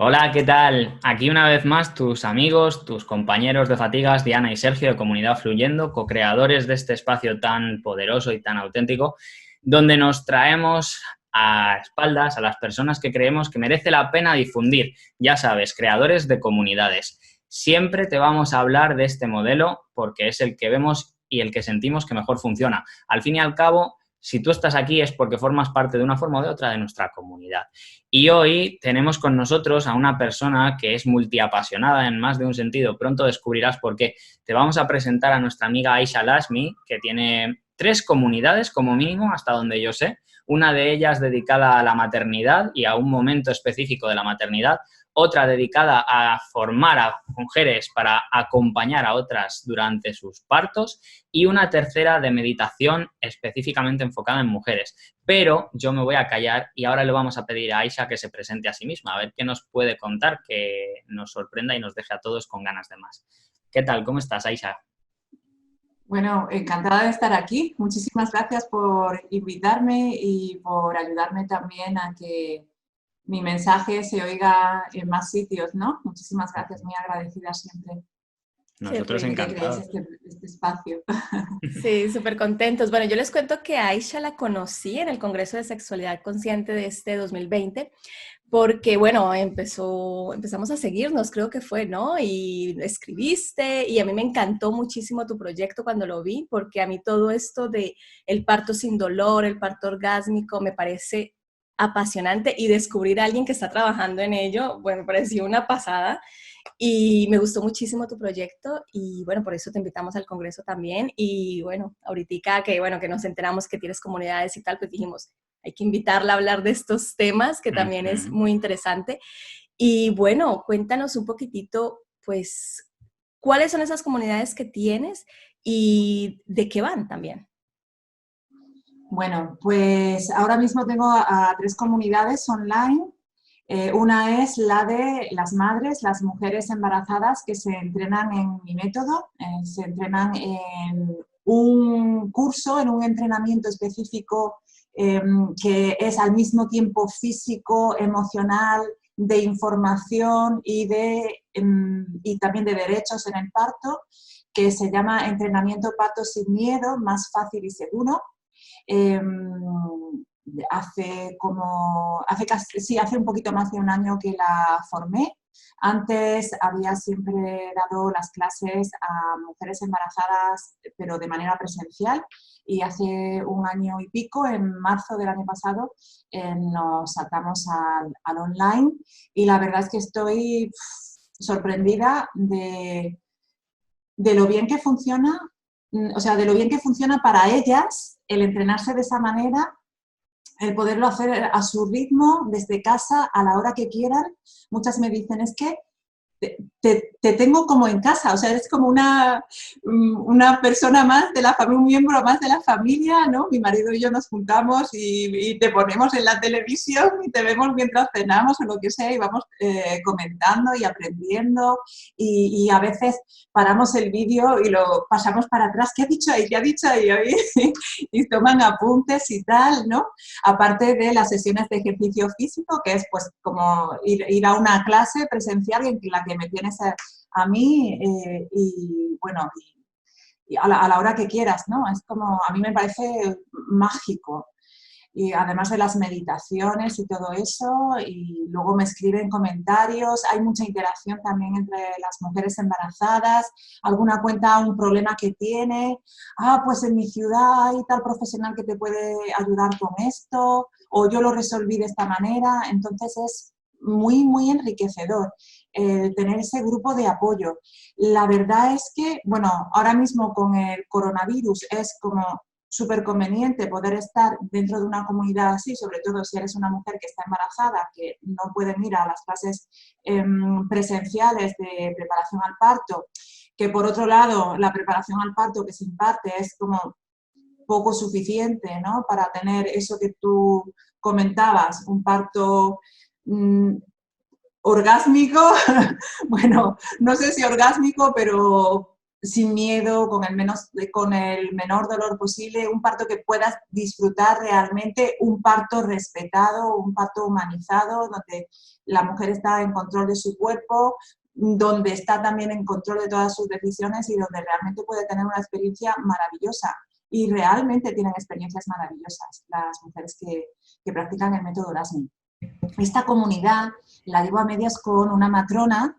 Hola, ¿qué tal? Aquí una vez más tus amigos, tus compañeros de fatigas, Diana y Sergio de Comunidad Fluyendo, co-creadores de este espacio tan poderoso y tan auténtico, donde nos traemos a espaldas a las personas que creemos que merece la pena difundir. Ya sabes, creadores de comunidades. Siempre te vamos a hablar de este modelo porque es el que vemos y el que sentimos que mejor funciona. Al fin y al cabo, si tú estás aquí es porque formas parte de una forma o de otra de nuestra comunidad. Y hoy tenemos con nosotros a una persona que es multiapasionada en más de un sentido. Pronto descubrirás por qué. Te vamos a presentar a nuestra amiga Aisha Lashmi, que tiene 3 comunidades como mínimo, hasta donde yo sé. Una de ellas dedicada a la maternidad y a un momento específico de la maternidad. Otra dedicada a formar a mujeres para acompañar a otras durante sus partos. Y una tercera de meditación específicamente enfocada en mujeres. Pero yo me voy a callar y ahora le vamos a pedir a Aisha que se presente a sí misma, a ver qué nos puede contar, que nos sorprenda y nos deje a todos con ganas de más. ¿Qué tal? ¿Cómo estás, Aisha? Bueno, encantada de estar aquí. Muchísimas gracias por invitarme y por ayudarme también a que mi mensaje se oiga en más sitios, ¿no? Muchísimas gracias, muy agradecida siempre Qué Nosotros de que rico. creéis encantados. este espacio. Sí, súper contentos. Bueno, yo les cuento que a Aisha la conocí en el Congreso de Sexualidad Consciente de este 2020, porque, bueno, empezamos a seguirnos, creo que fue, ¿no? Y escribiste, y a mí me encantó muchísimo tu proyecto cuando lo vi, porque a mí todo esto de el parto sin dolor, el parto orgásmico, me parece apasionante, y descubrir a alguien que está trabajando en ello, bueno, me pareció una pasada. Y me gustó muchísimo tu proyecto y bueno, por eso te invitamos al Congreso también. Y bueno, ahorita que, bueno, que nos enteramos que tienes comunidades y tal, pues dijimos, hay que invitarla a hablar de estos temas, que también es Uh-huh. muy interesante. Y bueno, cuéntanos un poquitito, pues, cuáles son esas comunidades que tienes y de qué van también. Bueno, pues ahora mismo tengo a 3 comunidades online. Una es la de las madres, las mujeres embarazadas que se entrenan en mi método, se entrenan en un curso, en un entrenamiento específico eh, que es al mismo tiempo físico, emocional, de información y también de derechos en el parto, que se llama Entrenamiento Parto sin Miedo, más fácil y seguro. Eh, hace un poquito más de un año que la formé. Antes había siempre dado las clases a mujeres embarazadas, pero de manera presencial, y hace un año y pico, en marzo del año pasado, nos saltamos al online, y la verdad es que estoy sorprendida de lo bien que funciona, o sea, de lo bien que funciona para ellas el entrenarse de esa manera, el poderlo hacer a su ritmo, desde casa, a la hora que quieran. Muchas me dicen, es que te tengo como en casa, o sea, eres como una persona más de la familia, un miembro más de la familia, ¿no? Mi marido y yo nos juntamos y te ponemos en la televisión y te vemos mientras cenamos o lo que sea, y vamos comentando y aprendiendo, y a veces paramos el vídeo y lo pasamos para atrás. ¿Qué ha dicho ahí? ¿Qué ha dicho ahí? Y toman apuntes y tal, ¿no? Aparte de las sesiones de ejercicio físico, que es pues como ir a una clase presencial en la que me tienes a mí, y bueno, y a la hora que quieras, ¿no? Es como, a mí me parece mágico. Y además de las meditaciones y todo eso, y luego me escriben comentarios, hay mucha interacción también entre las mujeres embarazadas, alguna cuenta un problema que tiene, pues en mi ciudad hay tal profesional que te puede ayudar con esto, o yo lo resolví de esta manera. Entonces es muy, muy enriquecedor tener ese grupo de apoyo. La verdad es que, bueno, ahora mismo con el coronavirus es como súper conveniente poder estar dentro de una comunidad así, sobre todo si eres una mujer que está embarazada, que no pueden ir a las clases presenciales de preparación al parto, que por otro lado la preparación al parto que se imparte es como poco suficiente, ¿no? Para tener eso que tú comentabas, un parto orgásmico, bueno, no sé si orgásmico, pero sin miedo, con el menor dolor posible, un parto que puedas disfrutar realmente, un parto respetado, un parto humanizado, donde la mujer está en control de su cuerpo, donde está también en control de todas sus decisiones y donde realmente puede tener una experiencia maravillosa. Y realmente tienen experiencias maravillosas las mujeres que practican el método LASMI. Esta comunidad la llevo a medias con una matrona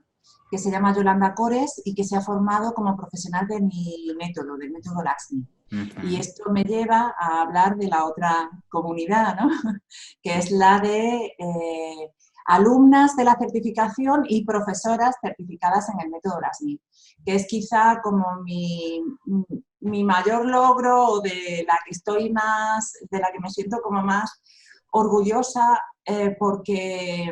que se llama Yolanda Cores y que se ha formado como profesional de mi método, del método LASMI. Y esto me lleva a hablar de la otra comunidad, ¿no? Que es la de alumnas de la certificación y profesoras certificadas en el método LASMI, que es quizá como mi mayor logro o de la que me siento como más orgullosa, porque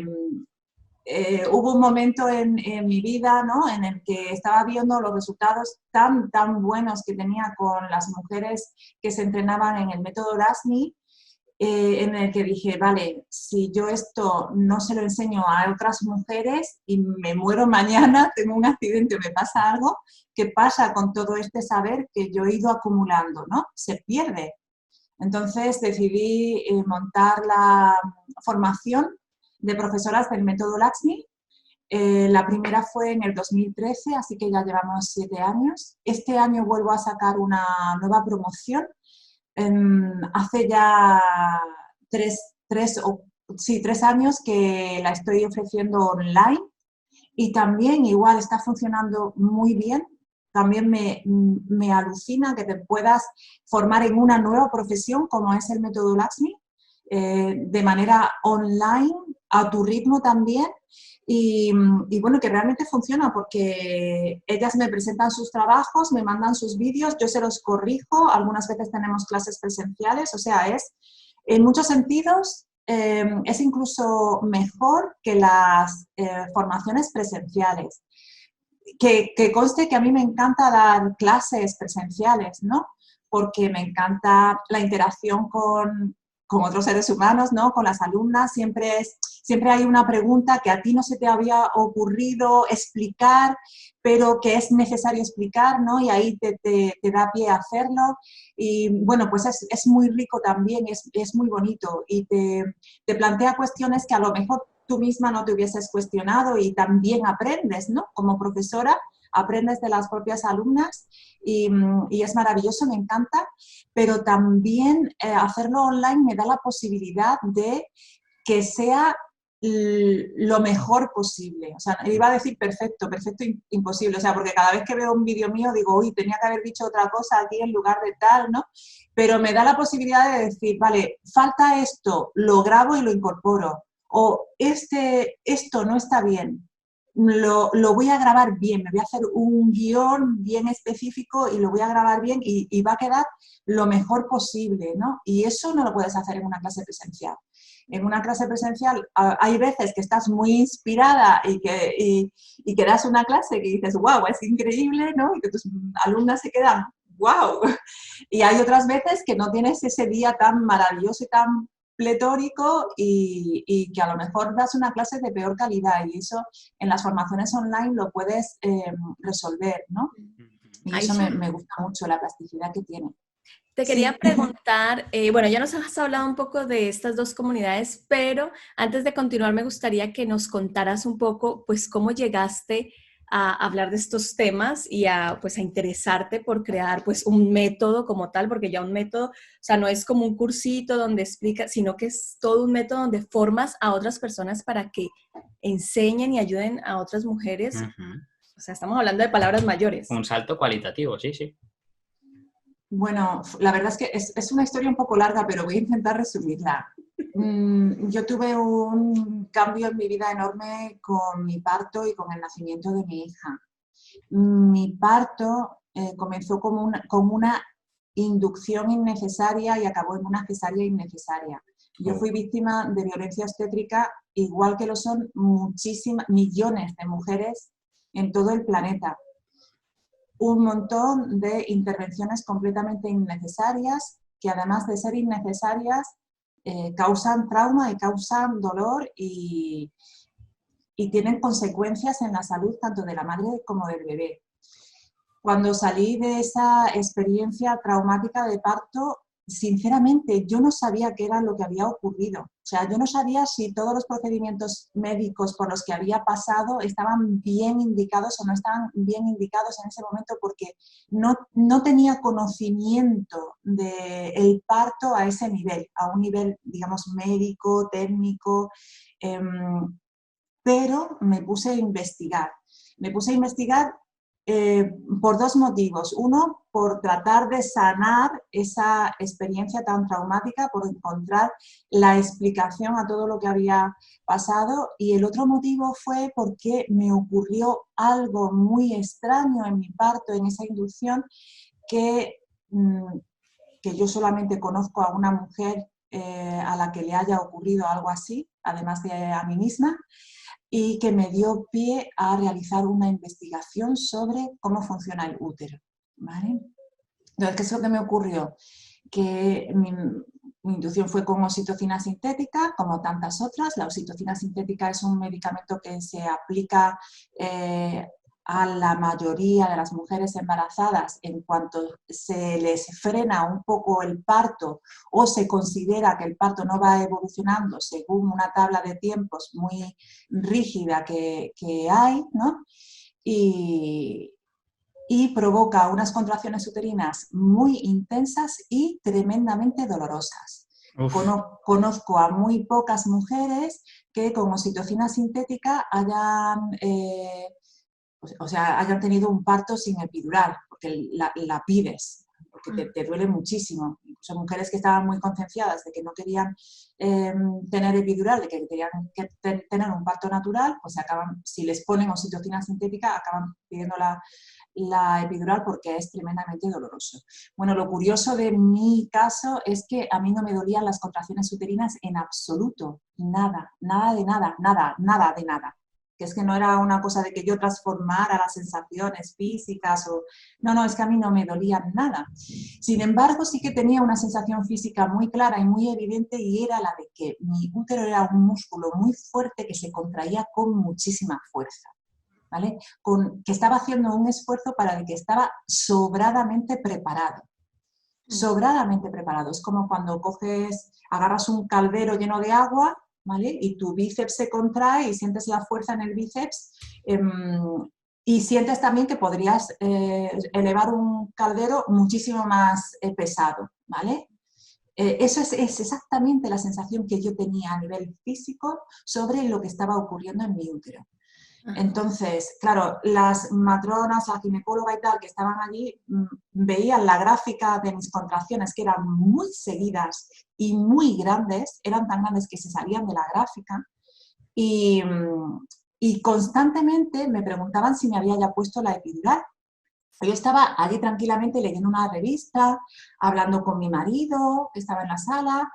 hubo un momento en mi vida, ¿no?, en el que estaba viendo los resultados tan buenos que tenía con las mujeres que se entrenaban en el método LASMI, en el que dije, vale, si yo esto no se lo enseño a otras mujeres y me muero mañana, tengo un accidente o me pasa algo, ¿qué pasa con todo este saber que yo he ido acumulando, ¿no? Se pierde. Entonces decidí montar la formación de profesoras del método LASMI. La primera fue en el 2013, así que ya llevamos 7 años. Este año vuelvo a sacar una nueva promoción. Hace ya 3 años que la estoy ofreciendo online y también igual está funcionando muy bien. También me alucina que te puedas formar en una nueva profesión como es el método LASMI, de manera online, a tu ritmo también. Y bueno, que realmente funciona porque ellas me presentan sus trabajos, me mandan sus vídeos, yo se los corrijo, algunas veces tenemos clases presenciales, o sea, en muchos sentidos es incluso mejor que las formaciones presenciales. Que conste que a mí me encanta dar clases presenciales, ¿no? Porque me encanta la interacción con otros seres humanos, ¿no? Con las alumnas, siempre hay una pregunta que a ti no se te había ocurrido explicar, pero que es necesario explicar, ¿no? Y ahí te da pie a hacerlo. Y bueno, pues es muy rico también, es muy bonito y te plantea cuestiones que a lo mejor tú misma no te hubieses cuestionado y también aprendes, ¿no? Como profesora, aprendes de las propias alumnas y es maravilloso, me encanta, pero también hacerlo online me da la posibilidad de que sea lo mejor posible. O sea, iba a decir perfecto, imposible, o sea, porque cada vez que veo un vídeo mío digo, uy, tenía que haber dicho otra cosa aquí en lugar de tal, ¿no? Pero me da la posibilidad de decir, vale, falta esto, lo grabo y lo incorporo. O esto no está bien, lo voy a grabar bien, me voy a hacer un guión bien específico y lo voy a grabar bien y va a quedar lo mejor posible, ¿no? Y eso no lo puedes hacer en una clase presencial. En una clase presencial hay veces que estás muy inspirada y que das una clase que dices, wow, es increíble, ¿no? Y que tus alumnas se quedan, wow. Y hay otras veces que no tienes ese día tan maravilloso y tan pletórico y que a lo mejor das una clase de peor calidad y eso en las formaciones online lo puedes resolver, ¿no? Y eso me gusta mucho, la plasticidad que tiene. Te quería preguntar, bueno, ya nos has hablado un poco de estas dos comunidades, pero antes de continuar me gustaría que nos contaras un poco, pues, cómo llegaste a hablar de estos temas y pues, a interesarte por crear, pues, un método como tal, porque ya un método, o sea, no es como un cursito donde explica, sino que es todo un método donde formas a otras personas para que enseñen y ayuden a otras mujeres. O sea, estamos hablando de palabras mayores. Un salto cualitativo, sí, sí. Bueno, la verdad es que es una historia un poco larga, pero voy a intentar resumirla. Yo tuve un cambio en mi vida enorme con mi parto y con el nacimiento de mi hija. Mi parto comenzó como una inducción innecesaria y acabó en una cesárea innecesaria. Yo fui víctima de violencia obstétrica, igual que lo son millones de mujeres en todo el planeta. Un montón de intervenciones completamente innecesarias, que además de ser innecesarias, causan trauma y causan dolor y tienen consecuencias en la salud tanto de la madre como del bebé. cuando salí de esa experiencia traumática de parto, sinceramente, yo no sabía qué era lo que había ocurrido. O sea, yo no sabía si todos los procedimientos médicos por los que había pasado estaban bien indicados o no estaban bien indicados en ese momento, porque no tenía conocimiento del parto a ese nivel, a un nivel, digamos, médico, técnico, pero me puse a investigar. Me puse a investigar por dos motivos. Uno, por tratar de sanar esa experiencia tan traumática, por encontrar la explicación a todo lo que había pasado. Y el otro motivo fue porque me ocurrió algo muy extraño en mi parto, en esa inducción, que yo solamente conozco a una mujer a la que le haya ocurrido algo así, además de a mí misma, y que me dio pie a realizar una investigación sobre cómo funciona el útero, ¿vale? Entonces, ¿qué es lo que me ocurrió? Que mi inducción fue con oxitocina sintética, como tantas otras. La oxitocina sintética es un medicamento que se aplica a la mayoría de las mujeres embarazadas en cuanto se les frena un poco el parto o se considera que el parto no va evolucionando según una tabla de tiempos muy rígida que hay, ¿no? Y provoca unas contracciones uterinas muy intensas y tremendamente dolorosas. Conozco a muy pocas mujeres que con oxitocina sintética hayan tenido un parto sin epidural, porque la pides, porque te duele muchísimo. Incluso mujeres que estaban muy concienciadas de que no querían tener epidural, de que querían tener un parto natural, pues si les ponen oxitocina sintética, acaban pidiendo la epidural porque es tremendamente doloroso. Bueno, lo curioso de mi caso es que a mí no me dolían las contracciones uterinas en absoluto, nada, nada de nada, nada, nada de nada. Que es que no era una cosa de que yo transformara las sensaciones físicas no, es que a mí no me dolía nada. Sin embargo, sí que tenía una sensación física muy clara y muy evidente, y era la de que mi útero era un músculo muy fuerte que se contraía con muchísima fuerza, ¿vale? Que estaba haciendo un esfuerzo para el que estaba sobradamente preparado. Sobradamente preparado. Es como cuando agarras un caldero lleno de agua, ¿vale? Y tu bíceps se contrae y sientes la fuerza en el bíceps y sientes también que podrías elevar un caldero muchísimo más pesado, ¿vale? Eso es exactamente la sensación que yo tenía a nivel físico sobre lo que estaba ocurriendo en mi útero. Entonces, claro, las matronas, la ginecóloga y tal que estaban allí veían la gráfica de mis contracciones, que eran muy seguidas y muy grandes, eran tan grandes que se salían de la gráfica, y constantemente me preguntaban si me había ya puesto la epidural. Yo estaba allí tranquilamente leyendo una revista, hablando con mi marido, que estaba en la sala,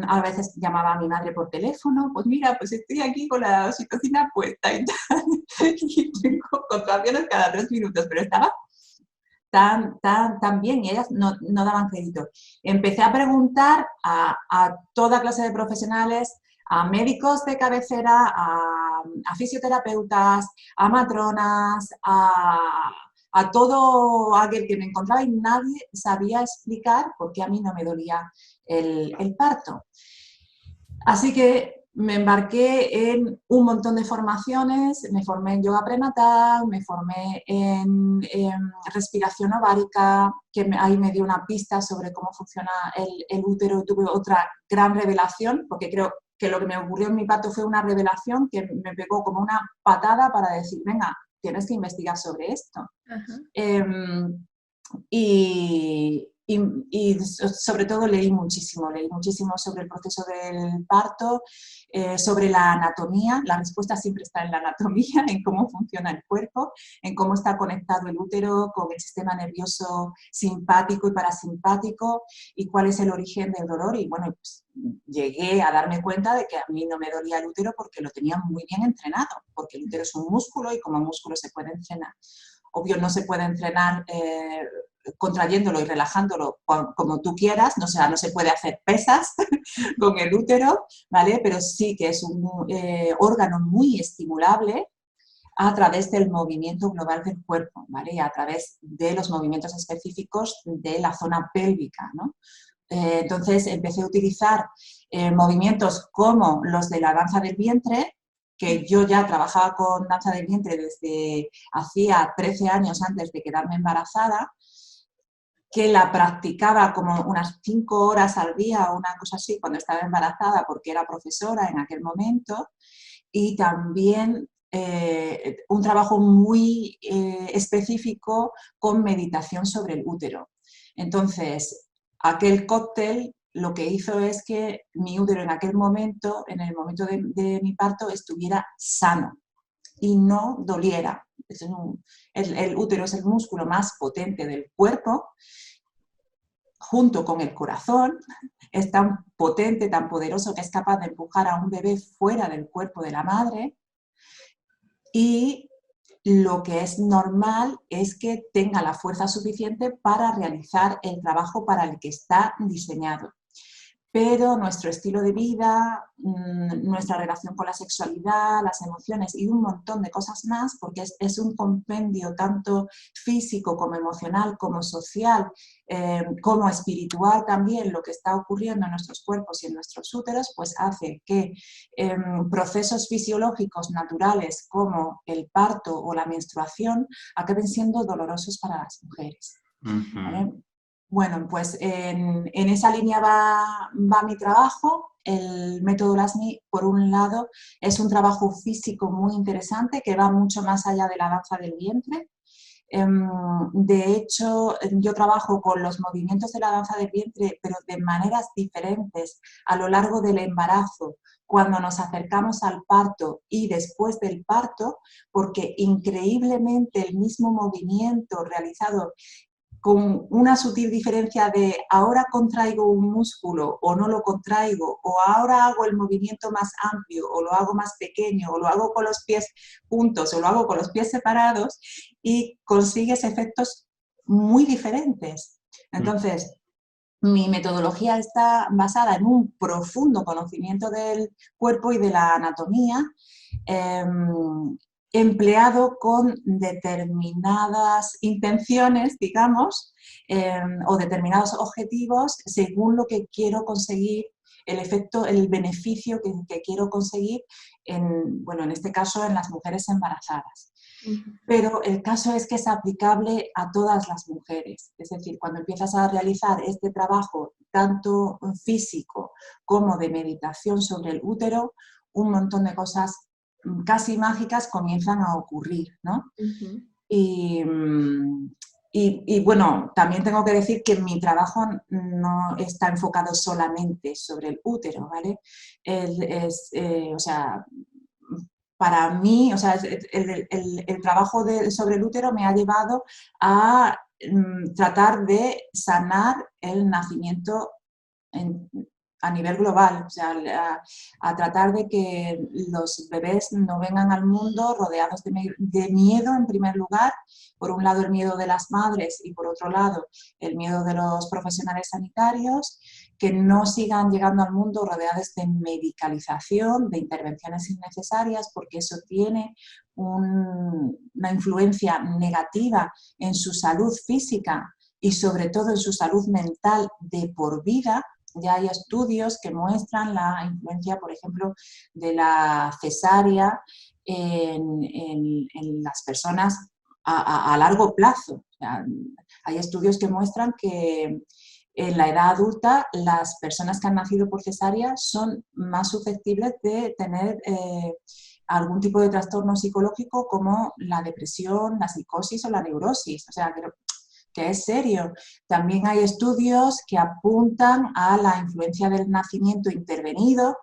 a veces llamaba a mi madre por teléfono, pues mira, pues estoy aquí con la oxitocina puesta y tal, y tengo contracciones cada 3 minutos, pero estaba tan bien y ellas no daban crédito. Empecé a preguntar a toda clase de profesionales, a médicos de cabecera, a fisioterapeutas, a matronas, a todo aquel que me encontraba, y nadie sabía explicar por qué a mí no me dolía el parto. Así que me embarqué en un montón de formaciones, me formé en yoga prenatal, me formé en respiración ovárica, que ahí me dio una pista sobre cómo funciona el útero. Tuve otra gran revelación, porque creo que lo que me ocurrió en mi parto fue una revelación que me pegó como una patada para decir, venga, tienes que investigar sobre esto. Y sobre todo leí muchísimo sobre el proceso del parto, sobre la anatomía. La respuesta siempre está en la anatomía, en cómo funciona el cuerpo, en cómo está conectado el útero con el sistema nervioso simpático y parasimpático, y cuál es el origen del dolor. Y bueno, pues, llegué a darme cuenta de que a mí no me dolía el útero porque lo tenía muy bien entrenado, porque el útero es un músculo y como músculo se puede entrenar. Obvio, no se puede entrenar contrayéndolo y relajándolo como tú quieras, no se puede hacer pesas con el útero, ¿vale? Pero sí que es un órgano muy estimulable a través del movimiento global del cuerpo, ¿vale? Y a través de los movimientos específicos de la zona pélvica, ¿no? Entonces empecé a utilizar movimientos como los de la danza del vientre, que yo ya trabajaba con danza del vientre desde hacía 13 años antes de quedarme embarazada, que la practicaba como unas 5 horas al día o una cosa así cuando estaba embarazada porque era profesora en aquel momento, y también un trabajo muy específico con meditación sobre el útero. Entonces, aquel cóctel lo que hizo es que mi útero en aquel momento, en el momento de mi parto, estuviera sano y no doliera. El útero es el músculo más potente del cuerpo, junto con el corazón. Es tan potente, tan poderoso que es capaz de empujar a un bebé fuera del cuerpo de la madre, y lo que es normal es que tenga la fuerza suficiente para realizar el trabajo para el que está diseñado. Pero nuestro estilo de vida, nuestra relación con la sexualidad, las emociones y un montón de cosas más, porque es un compendio tanto físico como emocional, como social, como espiritual también, lo que está ocurriendo en nuestros cuerpos y en nuestros úteros, pues hace que procesos fisiológicos naturales como el parto o la menstruación acaben siendo dolorosos para las mujeres. ¿Vale? Bueno, pues en esa línea va mi trabajo. El método LASMI, por un lado, es un trabajo físico muy interesante que va mucho más allá de la danza del vientre. De hecho, yo trabajo con los movimientos de la danza del vientre, pero de maneras diferentes a lo largo del embarazo, cuando nos acercamos al parto y después del parto, porque increíblemente el mismo movimiento realizado con una sutil diferencia de ahora contraigo un músculo o no lo contraigo, o ahora hago el movimiento más amplio o lo hago más pequeño, o lo hago con los pies juntos o lo hago con los pies separados, y consigues efectos muy diferentes. Entonces, mi metodología está basada en un profundo conocimiento del cuerpo y de la anatomía, empleado con determinadas intenciones, digamos, o determinados objetivos según lo que quiero conseguir, el efecto, el beneficio que quiero conseguir, en este caso en las mujeres embarazadas. Pero el caso es que es aplicable a todas las mujeres. Es decir, cuando empiezas a realizar este trabajo tanto físico como de meditación sobre el útero, un montón de cosas casi mágicas comienzan a ocurrir, ¿no? Y bueno, también tengo que decir que mi trabajo no está enfocado solamente sobre el útero, ¿vale? O sea, para mí, o sea, el trabajo sobre el útero me ha llevado a tratar de sanar el nacimiento a nivel global, o sea, a tratar de que los bebés no vengan al mundo rodeados de miedo, en primer lugar, por un lado el miedo de las madres y por otro lado el miedo de los profesionales sanitarios, que no sigan llegando al mundo rodeados de medicalización, de intervenciones innecesarias, porque eso tiene una influencia negativa en su salud física y sobre todo en su salud mental de por vida. Ya hay estudios que muestran la influencia, por ejemplo, de la cesárea en las personas a largo plazo. O sea, hay estudios que muestran que en la edad adulta las personas que han nacido por cesárea son más susceptibles de tener algún tipo de trastorno psicológico como la depresión, la psicosis o la neurosis. O sea, que es serio. También hay estudios que apuntan a la influencia del nacimiento intervenido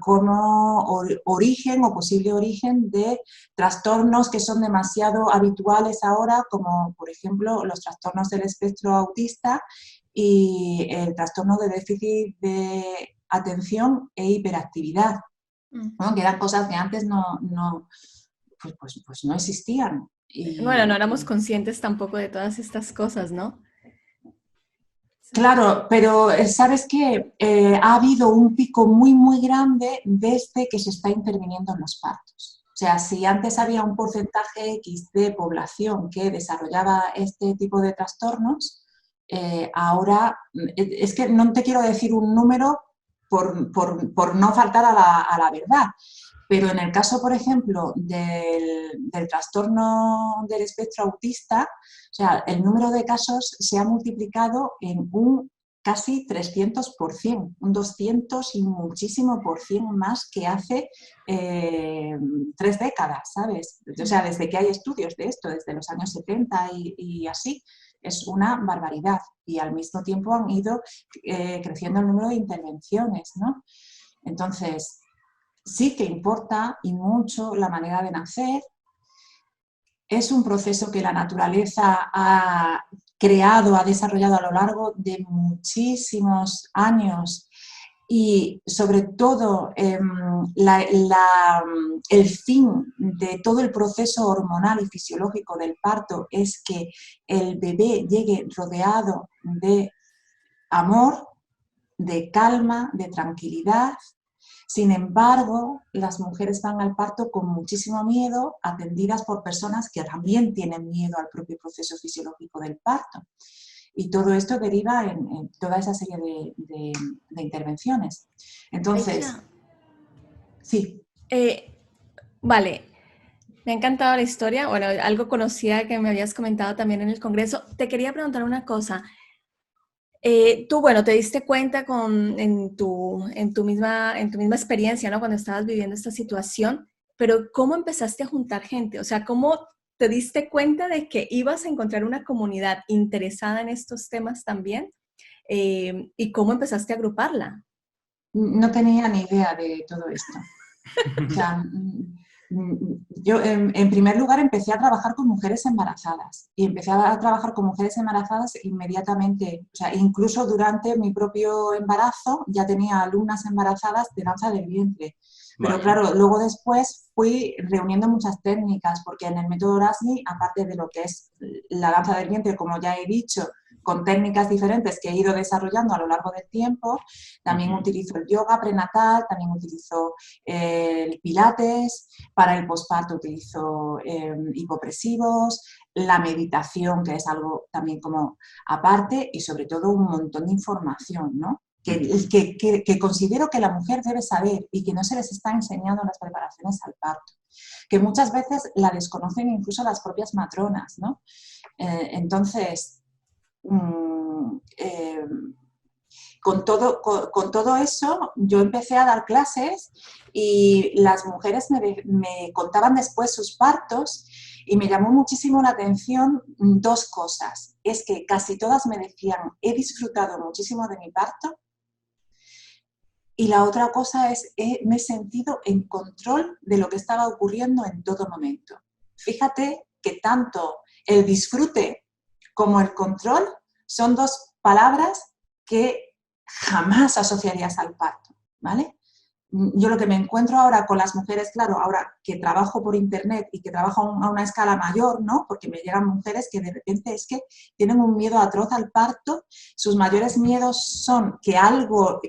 como origen o posible origen de trastornos que son demasiado habituales ahora, como por ejemplo los trastornos del espectro autista y el trastorno de déficit de atención e hiperactividad, ¿no? Que eran cosas que antes no existían. Bueno, no éramos conscientes tampoco de todas estas cosas, ¿no? Claro, pero ¿sabes qué? Ha habido un pico muy, muy grande desde que se está interviniendo en los partos. sea, si antes había un porcentaje X de población que desarrollaba este tipo de trastornos, ahora, es que no te quiero decir un número por no faltar a la verdad, pero en el caso, por ejemplo, del trastorno del espectro autista, o sea, el número de casos se ha multiplicado en un casi 300%, un 200 y muchísimo por cien más que hace 3 décadas, ¿sabes? O sea, desde que hay estudios de esto, desde los años 70 y así, es una barbaridad. Y al mismo tiempo han ido creciendo el número de intervenciones, ¿no? Entonces, sí que importa y mucho la manera de nacer. Es un proceso que la naturaleza ha creado, ha desarrollado a lo largo de muchísimos años y sobre todo el fin de todo el proceso hormonal y fisiológico del parto es que el bebé llegue rodeado de amor, de calma, de tranquilidad. Sin embargo, las mujeres van al parto con muchísimo miedo, atendidas por personas que también tienen miedo al propio proceso fisiológico del parto. Y todo esto deriva en toda esa serie de intervenciones. Entonces, Aisha, sí. Vale, me ha encantado la historia. Bueno, algo conocía que me habías comentado también en el Congreso. Te quería preguntar una cosa. Tú, bueno, te diste cuenta en tu misma experiencia, ¿no? Cuando estabas viviendo esta situación, pero ¿cómo empezaste a juntar gente? O sea, ¿cómo te diste cuenta de que ibas a encontrar una comunidad interesada en estos temas también? ¿Y cómo empezaste a agruparla? No tenía ni idea de todo esto. O sea, yo en primer lugar empecé a trabajar con mujeres embarazadas y empecé a trabajar con mujeres embarazadas inmediatamente, o sea, incluso durante mi propio embarazo ya tenía alumnas embarazadas de danza del vientre. Pero Vaya. claro, luego después fui reuniendo muchas técnicas, porque en el método Orasmi, aparte de lo que es la danza del vientre, como ya he dicho, con técnicas diferentes que he ido desarrollando a lo largo del tiempo, también utilizo el yoga prenatal, también utilizo el pilates, para el posparto utilizo hipopresivos, la meditación, que es algo también como aparte, y sobre todo un montón de información, ¿no? Que considero que la mujer debe saber y que no se les está enseñando en las preparaciones al parto, que muchas veces la desconocen incluso las propias matronas, ¿no? Entonces, con todo eso, yo empecé a dar clases y las mujeres me contaban después sus partos y me llamó muchísimo la atención dos cosas. Es que casi todas me decían, he disfrutado muchísimo de mi parto, y la otra cosa es, me he sentido en control de lo que estaba ocurriendo en todo momento. Fíjate que tanto el disfrute como el control son dos palabras que jamás asociarías al parto, ¿vale? Yo lo que me encuentro ahora con las mujeres, claro, ahora que trabajo por internet y que trabajo a una escala mayor, ¿no? Porque me llegan mujeres que de repente es que tienen un miedo atroz al parto, sus mayores miedos son que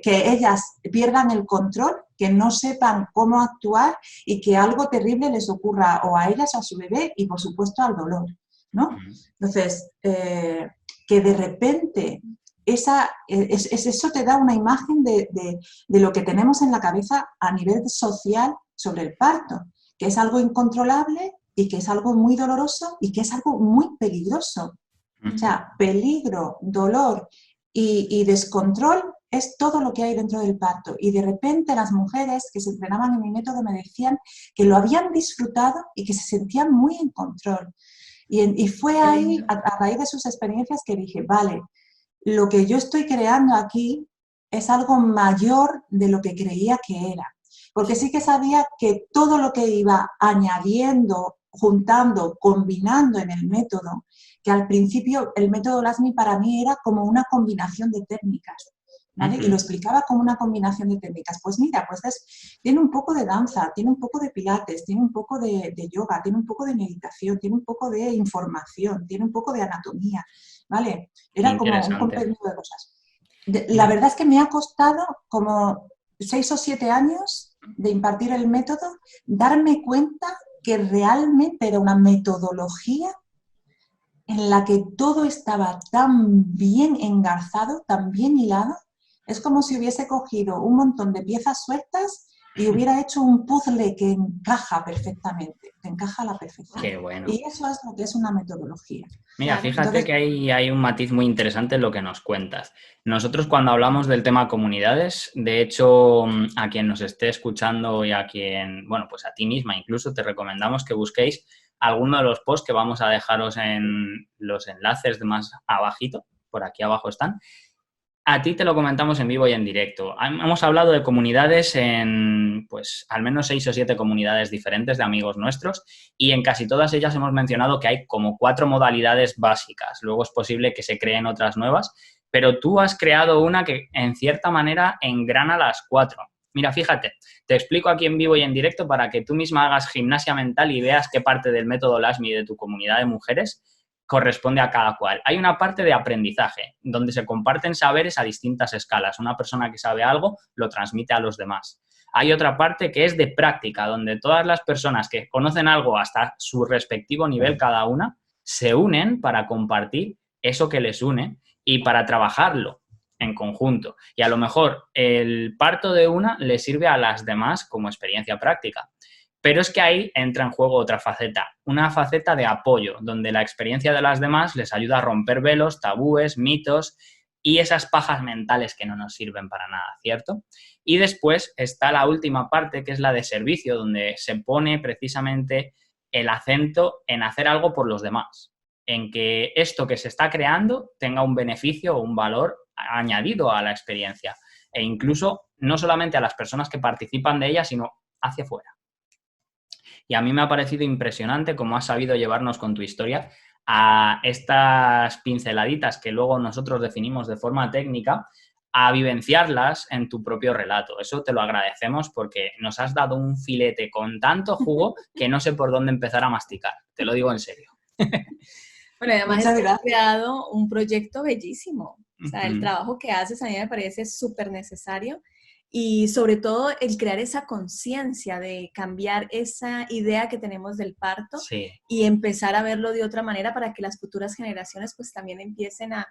ellas pierdan el control, que no sepan cómo actuar y que algo terrible les ocurra o a ellas o a su bebé y por supuesto al dolor, ¿no? Entonces, que de repente eso te da una imagen de lo que tenemos en la cabeza a nivel social sobre el parto, que es algo incontrolable y que es algo muy doloroso y que es algo muy peligroso. O sea, peligro, dolor y descontrol es todo lo que hay dentro del parto. Y de repente las mujeres que se entrenaban en mi método me decían que lo habían disfrutado y que se sentían muy en control. Y fue ahí, a raíz de sus experiencias, que dije, vale, lo que yo estoy creando aquí es algo mayor de lo que creía que era. Porque sí que sabía que todo lo que iba añadiendo, juntando, combinando en el método, que al principio el método LASMI para mí era como una combinación de técnicas, ¿vale? Y lo explicaba como una combinación de técnicas. Pues mira, tiene un poco de danza, tiene un poco de pilates, tiene un poco de yoga, tiene un poco de meditación, tiene un poco de información, tiene un poco de anatomía, ¿vale? Era como un compendio de cosas. La verdad es que me ha costado como 6 o 7 años de impartir el método, darme cuenta que realmente era una metodología en la que todo estaba tan bien engarzado, tan bien hilado. Es como si hubiese cogido un montón de piezas sueltas y hubiera hecho un puzzle que encaja perfectamente, que encaja a la perfección. Qué bueno. Y eso es lo que es una metodología. Mira, fíjate que hay un matiz muy interesante en lo que nos cuentas. Nosotros cuando hablamos del tema comunidades, de hecho, a quien nos esté escuchando y a quien, bueno, pues a ti misma incluso, te recomendamos que busquéis alguno de los posts que vamos a dejaros en los enlaces de más abajito, por aquí abajo están. A ti te lo comentamos en vivo y en directo. Hemos hablado de comunidades en, pues, al menos 6 o 7 comunidades diferentes de amigos nuestros y en casi todas ellas hemos mencionado que hay como 4 modalidades básicas. Luego es posible que se creen otras nuevas, pero tú has creado una que, en cierta manera, engrana las 4. Mira, fíjate, te explico aquí en vivo y en directo para que tú misma hagas gimnasia mental y veas qué parte del método LASMI de tu comunidad de mujeres corresponde a cada cual. Hay una parte de aprendizaje, donde se comparten saberes a distintas escalas. Una persona que sabe algo lo transmite a los demás. Hay otra parte que es de práctica, donde todas las personas que conocen algo hasta su respectivo nivel cada una, se unen para compartir eso que les une y para trabajarlo en conjunto. Y a lo mejor el parto de una le sirve a las demás como experiencia práctica. Pero es que ahí entra en juego otra faceta, una faceta de apoyo, donde la experiencia de las demás les ayuda a romper velos, tabúes, mitos y esas pajas mentales que no nos sirven para nada, ¿cierto? Y después está la última parte, que es la de servicio, donde se pone precisamente el acento en hacer algo por los demás, en que esto que se está creando tenga un beneficio o un valor añadido a la experiencia e incluso no solamente a las personas que participan de ella, sino hacia afuera. Y a mí me ha parecido impresionante cómo has sabido llevarnos con tu historia a estas pinceladitas que luego nosotros definimos de forma técnica, a vivenciarlas en tu propio relato. Eso te lo agradecemos porque nos has dado un filete con tanto jugo que no sé por dónde empezar a masticar. Te lo digo en serio. Bueno, además has creado un proyecto bellísimo. O sea, el trabajo que haces a mí me parece súper necesario. Y sobre todo el crear esa conciencia de cambiar esa idea que tenemos del parto y empezar a verlo de otra manera para que las futuras generaciones pues también empiecen a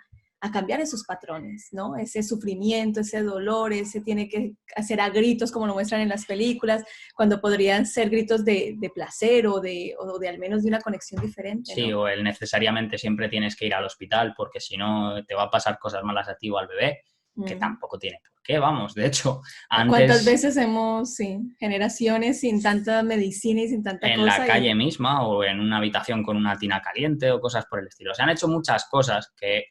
cambiar esos patrones, ¿no? Ese sufrimiento, ese dolor, ese tiene que hacer a gritos como lo muestran en las películas, cuando podrían ser gritos de placer o de al menos de una conexión diferente, ¿no? Sí, o el necesariamente siempre tienes que ir al hospital porque si no te va a pasar cosas malas a ti o al bebé, que tampoco tiene por qué, vamos, de hecho, antes... ¿Cuántas veces hemos, generaciones sin tanta medicina y sin tanta cosa? En la calle misma o en una habitación con una tina caliente o cosas por el estilo. Se han hecho muchas cosas que,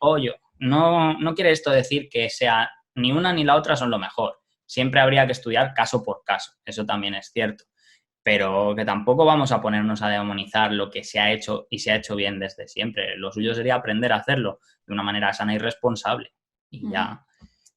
no quiere esto decir que sea ni una ni la otra son lo mejor. Siempre habría que estudiar caso por caso, eso también es cierto. Pero que tampoco vamos a ponernos a demonizar lo que se ha hecho y se ha hecho bien desde siempre. Lo suyo sería aprender a hacerlo de una manera sana y responsable. Y ya...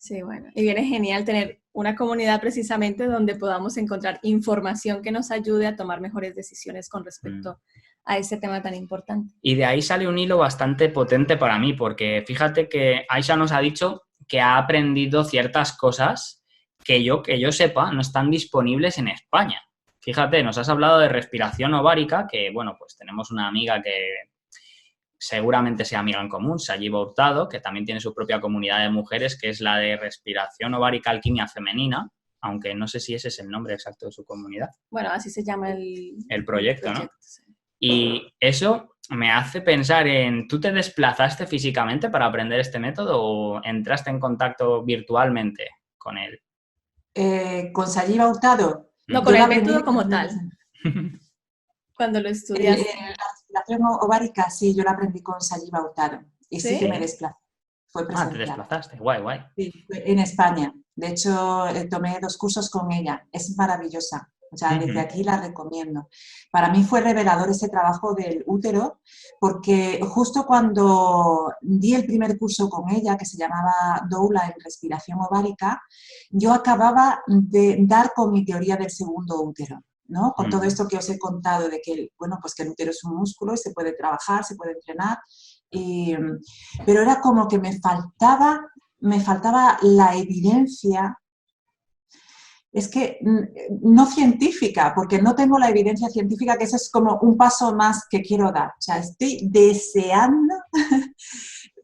Sí, bueno, y viene genial tener una comunidad precisamente donde podamos encontrar información que nos ayude a tomar mejores decisiones con respecto a ese tema tan importante. Y de ahí sale un hilo bastante potente para mí, porque fíjate que Aisha nos ha dicho que ha aprendido ciertas cosas que yo sepa no están disponibles en España. Fíjate, nos has hablado de respiración ovárica, que bueno, pues tenemos una amiga que... seguramente sea amiga en común, Sayiba Hurtado, que también tiene su propia comunidad de mujeres, que es la de respiración ovárica alquimia femenina, aunque no sé si ese es el nombre exacto de su comunidad. Bueno, así se llama el proyecto, ¿no? Sí. Y eso me hace pensar en, ¿tú te desplazaste físicamente para aprender este método o entraste en contacto virtualmente con él? ¿Con Sayiba Hurtado? No, con el método como tal. Cuando lo estudiaste. La respiración ovárica, sí, yo la aprendí con Sayiba Hurtado. Y sí que me desplacé. Fue presencial. Te desplazaste, guay. Sí, en España. De hecho, tomé 2 cursos con ella. Es maravillosa. O sea, desde aquí la recomiendo. Para mí fue revelador ese trabajo del útero, porque justo cuando di el primer curso con ella, que se llamaba Doula en respiración ovárica, yo acababa de dar con mi teoría del segundo útero, ¿no? Con todo esto que os he contado de que, bueno, pues que el útero es un músculo y se puede trabajar, se puede entrenar, pero era como que me faltaba la evidencia es que no científica, porque no tengo la evidencia científica, que ese es como un paso más que quiero dar. O sea, estoy deseando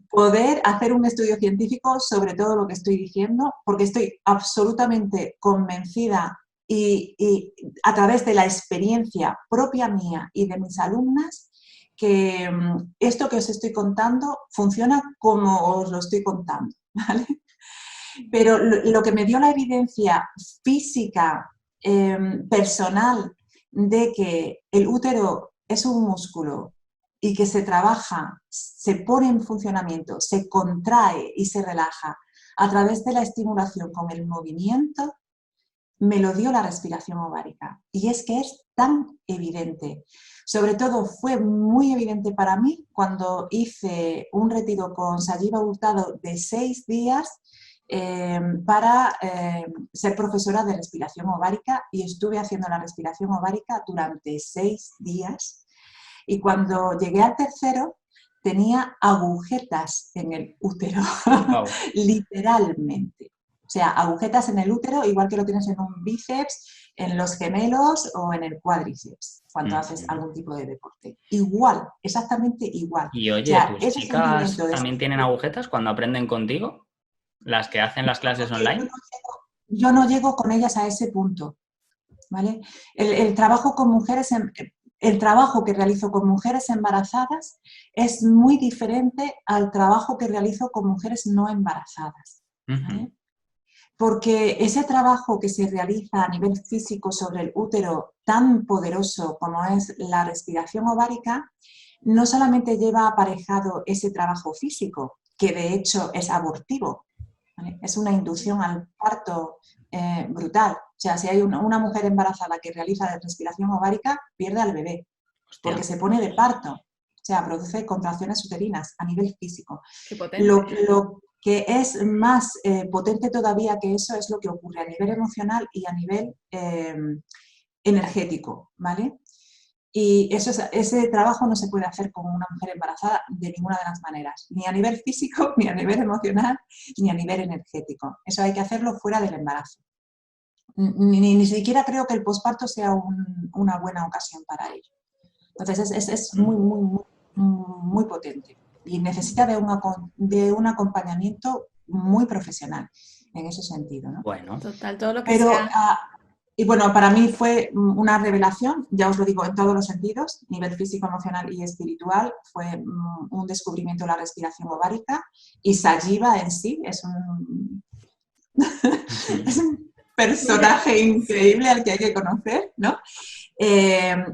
poder hacer un estudio científico sobre todo lo que estoy diciendo, porque estoy absolutamente convencida y a través de la experiencia propia mía y de mis alumnas, que esto que os estoy contando funciona como os lo estoy contando, ¿vale? Pero lo que me dio la evidencia física, personal, de que el útero es un músculo y que se trabaja, se pone en funcionamiento, se contrae y se relaja a través de la estimulación con el movimiento, me lo dio la respiración ovárica. Y es que es tan evidente. Sobre todo fue muy evidente para mí cuando hice un retiro con Sayiba Hurtado de 6 días para ser profesora de respiración ovárica, y estuve haciendo la respiración ovárica durante 6 días. Y cuando llegué al tercero, tenía agujetas en el útero, wow. Literalmente. O sea, agujetas en el útero, igual que lo tienes en un bíceps, en los gemelos o en el cuádriceps, cuando haces algún tipo de deporte. Igual, exactamente igual. Y oye, o sea, ¿tus chicas también tienen agujetas cuando aprenden contigo? ¿Las que hacen las clases online? Yo no llego con ellas a ese punto, ¿vale? El trabajo con mujeres... El trabajo que realizo con mujeres embarazadas es muy diferente al trabajo que realizo con mujeres no embarazadas, ¿vale? Porque ese trabajo que se realiza a nivel físico sobre el útero, tan poderoso como es la respiración ovárica, no solamente lleva aparejado ese trabajo físico, que de hecho es abortivo, ¿vale? Es una inducción al parto brutal. O sea, si hay una mujer embarazada que realiza respiración ovárica, pierde al bebé, porque se pone de parto. O sea, produce contracciones uterinas a nivel físico. Qué potente. Lo que es más potente todavía que eso es lo que ocurre a nivel emocional y a nivel energético, ¿vale? Y ese trabajo no se puede hacer con una mujer embarazada de ninguna de las maneras, ni a nivel físico, ni a nivel emocional, ni a nivel energético. Eso hay que hacerlo fuera del embarazo. Ni siquiera creo que el posparto sea una buena ocasión para ello. Entonces es muy, muy, muy, muy potente y necesita de un acompañamiento muy profesional en ese sentido, ¿no? Bueno, total, todo lo que Pero, sea... y bueno, para mí fue una revelación, ya os lo digo, en todos los sentidos, nivel físico, emocional y espiritual, fue un descubrimiento de la respiración ovárica, y Sayiba en sí es un personaje increíble al que hay que conocer, ¿no?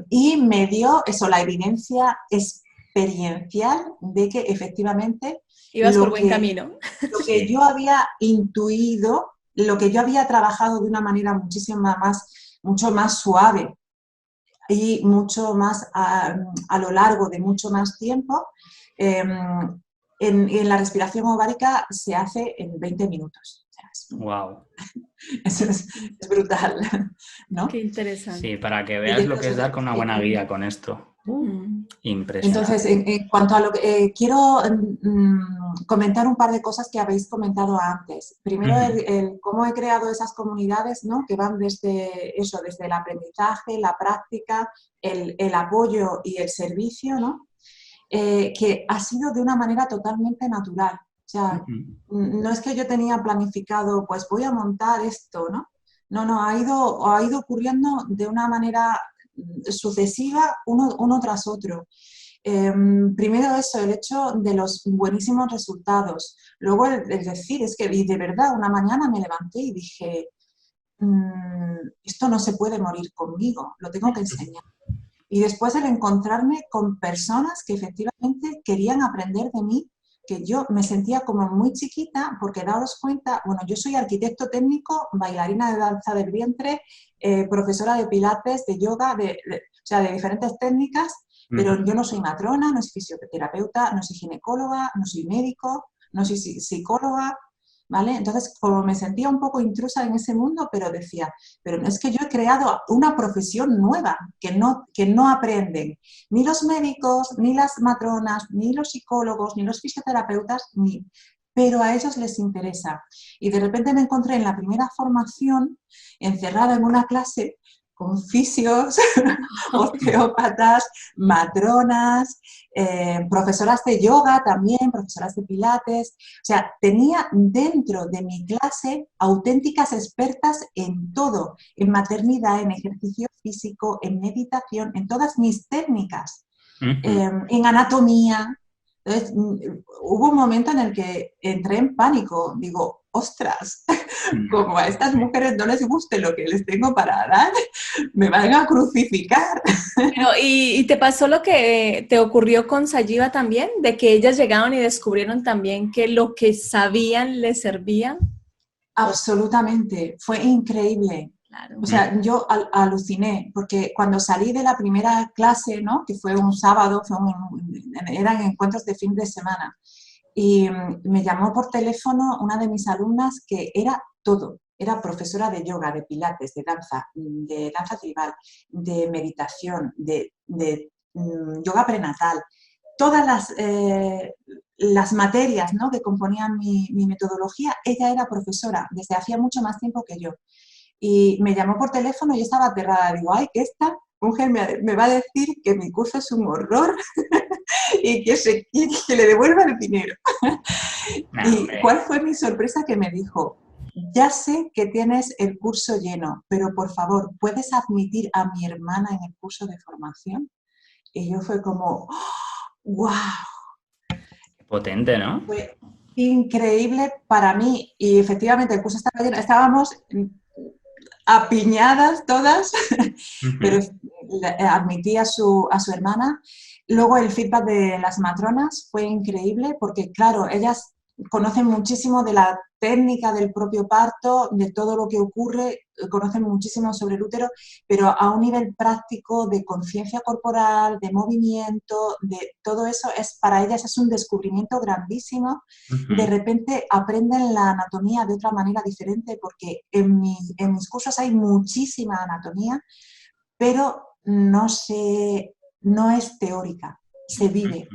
Y me dio eso, la evidencia experiencial de que efectivamente ibas por buen camino. Lo que yo había intuido, lo que yo había trabajado de una manera mucho más suave y mucho más a lo largo de mucho más tiempo, en la respiración ovárica se hace en 20 minutos. Wow. Eso es brutal, ¿no? Qué interesante. Sí, para que veas lo que es dar con una buena guía con esto. Impresionante. Entonces, en cuanto a lo que quiero comentar un par de cosas que habéis comentado antes. Primero, cómo he creado esas comunidades, ¿no? Que van desde eso, desde el aprendizaje, la práctica, el apoyo y el servicio, ¿no? Que ha sido de una manera totalmente natural. O sea, no es que yo tenía planificado, pues voy a montar esto, ¿no? No, ha ido ocurriendo de una manera sucesiva, uno tras otro. Primero eso, el hecho de los buenísimos resultados. Luego el decir, es que de verdad una mañana me levanté y dije, esto no se puede morir conmigo, lo tengo que enseñar. Y después el encontrarme con personas que efectivamente querían aprender de mí, que yo me sentía como muy chiquita, porque daos cuenta, bueno, yo soy arquitecto técnico, bailarina de danza del vientre, profesora de pilates, de yoga, o sea, de diferentes técnicas, pero yo no soy matrona, no soy fisioterapeuta, no soy ginecóloga, no soy médico, no soy psicóloga, ¿vale? Entonces, como me sentía un poco intrusa en ese mundo, pero decía, pero es que yo he creado una profesión nueva que no aprenden ni los médicos, ni las matronas, ni los psicólogos, ni los fisioterapeutas, ni pero a ellos les interesa. Y de repente me encontré en la primera formación encerrada en una clase con fisios, osteópatas, matronas, profesoras de yoga también, profesoras de pilates. O sea, tenía dentro de mi clase auténticas expertas en todo, en maternidad, en ejercicio físico, en meditación, en todas mis técnicas, en anatomía. Entonces, hubo un momento en el que entré en pánico. Digo, ostras, como a estas mujeres no les guste lo que les tengo para dar, me van a crucificar. Pero, ¿y te pasó lo que te ocurrió con Sayiva también? De que ellas llegaron y descubrieron también que lo que sabían les servía. Absolutamente, fue increíble. Claro. O sea, yo aluciné, porque cuando salí de la primera clase, ¿no? Que fue un sábado, eran encuentros de fin de semana, y me llamó por teléfono una de mis alumnas que era todo. Era profesora de yoga, de pilates, de danza tribal, de meditación, de yoga prenatal. Todas las materias, ¿no?, que componían mi metodología, ella era profesora desde hacía mucho más tiempo que yo. Y me llamó por teléfono y yo estaba aterrada. Digo, ay, que esta mujer me va a decir que mi curso es un horror y que le devuelva el dinero. ¿Y cuál fue mi sorpresa? Que me dijo, ya sé que tienes el curso lleno, pero por favor, ¿puedes admitir a mi hermana en el curso de formación? Y yo fue como, ¡wow! Potente, ¿no? Fue increíble para mí y efectivamente el curso estaba lleno, estábamos apiñadas todas, pero admití a su hermana. Luego el feedback de las matronas fue increíble porque, claro, ellas conocen muchísimo de la técnica del propio parto, de todo lo que ocurre, conocen muchísimo sobre el útero, pero a un nivel práctico de conciencia corporal, de movimiento, de todo eso, para ellas es un descubrimiento grandísimo. De repente aprenden la anatomía de otra manera diferente, porque en mis cursos hay muchísima anatomía, pero no es teórica, se vive.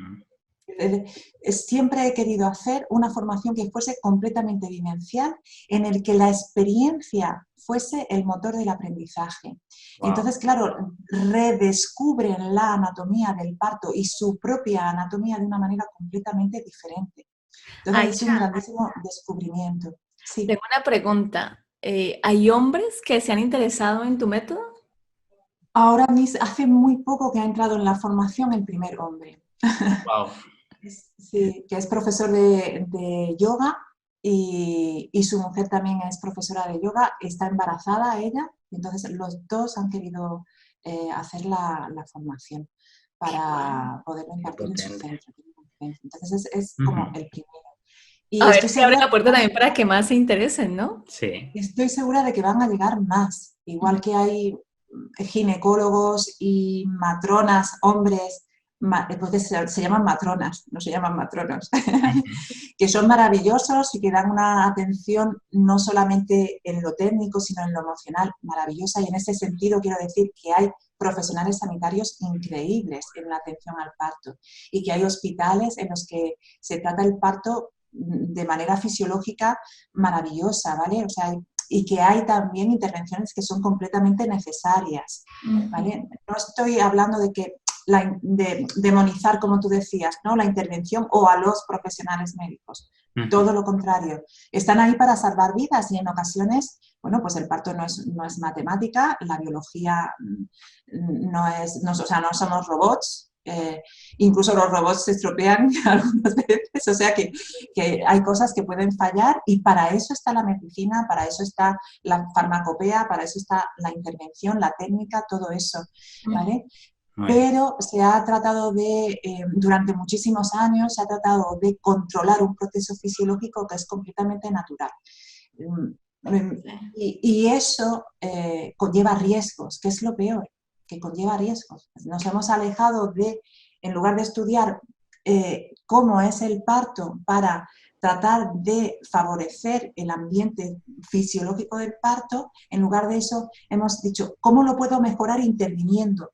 Siempre he querido hacer una formación que fuese completamente vivencial, en el que la experiencia fuese el motor del aprendizaje. Wow. Entonces, claro, redescubren la anatomía del parto y su propia anatomía de una manera completamente diferente. Entonces, es un grandísimo descubrimiento. Sí. Tengo una pregunta. ¿Hay hombres que se han interesado en tu método? Ahora mismo, hace muy poco que ha entrado en la formación el primer hombre. Wow. Sí, que es profesor de yoga y su mujer también es profesora de yoga, está embarazada ella, y entonces los dos han querido hacer la formación para poderlo impartir en su centro. Entonces es como el primero. Y a ver si abre la puerta también para que más se interesen, ¿no? Sí. Estoy segura de que van a llegar más, igual que hay ginecólogos y matronas, hombres, porque se llaman matronas, no se llaman matronos, que son maravillosos y que dan una atención no solamente en lo técnico, sino en lo emocional maravillosa. Y en ese sentido quiero decir que hay profesionales sanitarios increíbles en la atención al parto y que hay hospitales en los que se trata el parto de manera fisiológica maravillosa, ¿vale? O sea, y que hay también intervenciones que son completamente necesarias, ¿vale? No estoy hablando de que de demonizar, como tú decías, ¿no?, la intervención o a los profesionales médicos. Todo lo contrario. Están ahí para salvar vidas y en ocasiones, bueno, pues el parto no es matemática, la biología o sea, no somos robots. Incluso los robots se estropean algunas veces, o sea que hay cosas que pueden fallar y para eso está la medicina, para eso está la farmacopea, para eso está la intervención, la técnica, todo eso, ¿vale? Pero se ha tratado durante muchísimos años, se ha tratado de controlar un proceso fisiológico que es completamente natural. Y eso conlleva riesgos, que es lo peor, que conlleva riesgos. Nos hemos alejado en lugar de estudiar cómo es el parto para tratar de favorecer el ambiente fisiológico del parto, en lugar de eso hemos dicho, ¿cómo lo puedo mejorar interviniendo?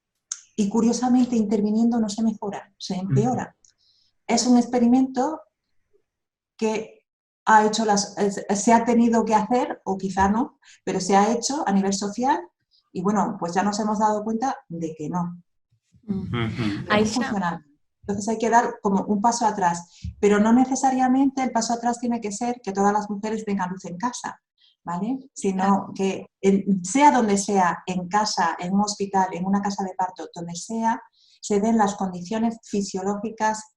Y curiosamente, interviniendo no se mejora, se empeora. Es un experimento que se ha tenido que hacer, o quizá no, pero se ha hecho a nivel social y bueno, pues ya nos hemos dado cuenta de que no. Que no es Aisha. funcional. Entonces hay que dar como un paso atrás, pero no necesariamente el paso atrás tiene que ser que todas las mujeres tengan luz en casa, ¿vale? Sino que sea donde sea, en casa, en un hospital, en una casa de parto, donde sea, se den las condiciones fisiológicas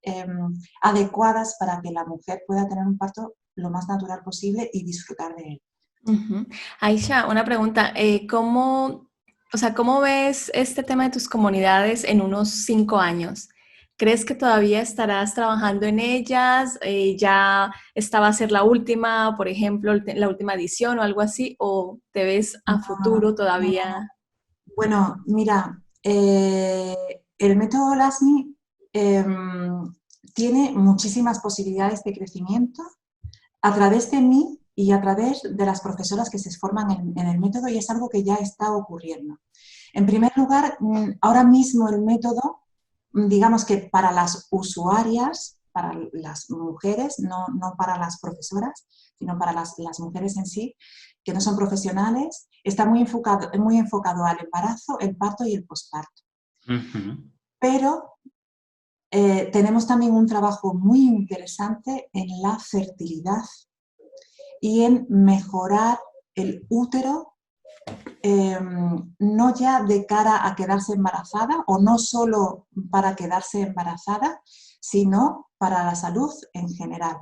adecuadas para que la mujer pueda tener un parto lo más natural posible y disfrutar de él. Aisha, una pregunta. ¿Cómo ves este tema de tus comunidades en unos 5 años? ¿Crees que todavía estarás trabajando en ellas? ¿Ya esta va a ser la última, por ejemplo, la última edición o algo así? ¿O te ves a futuro todavía? Bueno, mira, el método LASMI tiene muchísimas posibilidades de crecimiento a través de mí y a través de las profesoras que se forman en el método, y es algo que ya está ocurriendo. En primer lugar, ahora mismo el método, digamos que para las usuarias, para las mujeres, no para las profesoras, sino para las mujeres en sí, que no son profesionales, está muy enfocado al embarazo, el parto y el posparto. Pero tenemos también un trabajo muy interesante en la fertilidad y en mejorar el útero, no ya de cara a quedarse embarazada o no solo para quedarse embarazada, sino para la salud en general.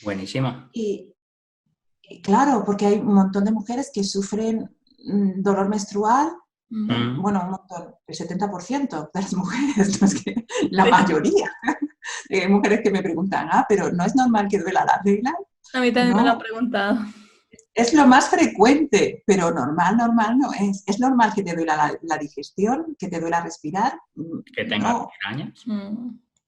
Buenísima. Y claro, porque hay un montón de mujeres que sufren dolor menstrual. Bueno, un montón, el 70% de las mujeres, no es que la mayoría. Hay mujeres que me preguntan, pero ¿no es normal que duela la regla? A mí también me lo No, han preguntado. es lo más frecuente, pero normal no es. Es normal que te duela la digestión, que te duela respirar. Que tengas No. migrañas.